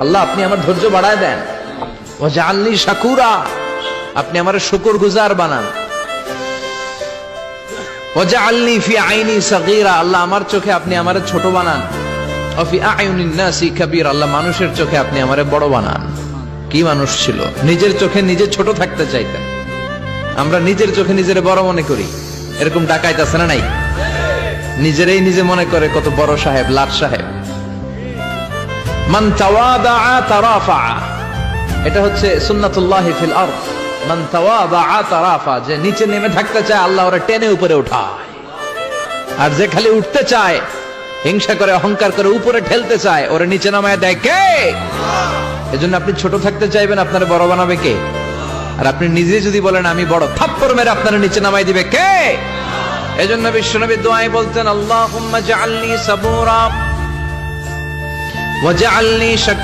আল্লাহ আপনি আমার ধৈর্য বাড়ায় দেন। ওয়াজআলনি শাকুরা, আপনি আমার শুকরগুজার বানান। ওয়াজআলনি ফি আইনি সাগীরা, আল্লাহ আমার চোখে আপনি আমারে ছোট বানান। ওয়া ফি আয়ুনিন নাসি কাবীর, আল্লাহ মানুষের চোখে আপনি আমারে বড় বানান। কি মানুষ ছিল, নিজের চোখে নিজে ছোট থাকতে চাইতেন। আমরা নিজের চোখে নিজের বড় মনে করি, এরকম ডাকাইত আছে না নাই? নিজেরাই নিজে মনে করে কত বড় সাহেব, লাট সাহেব। মান তাওয়াদা তারাফা, এটা হচ্ছে সুন্নাতুল্লাহি ফিল আরদ। মান তাওয়াদা তারাফা, যে নিচে নেমে থাকতে চায় আল্লাহ ওরে টেনে উপরে উঠায়, আর যে খালি উঠতে চায়, হিংসা করে অহংকার করে উপরে ঠেলতে চায়, ওরে নিচে নামায় দেয় কে? এজন্য আপনি ছোট থাকতে চাইবেন, আপনারে বড় বানাবে কে? আর আপনি নিজে যদি বলেন আমি বড়, থাপ্পড় মেরে আপনারে নিচে নামাই দিবে কে? এজন্য বিশ্বনবী দোয়ায় বলতেন, আল্লাহুম্মা জাআলনি সাবুরা ওয়াজআলনি শাকুরা।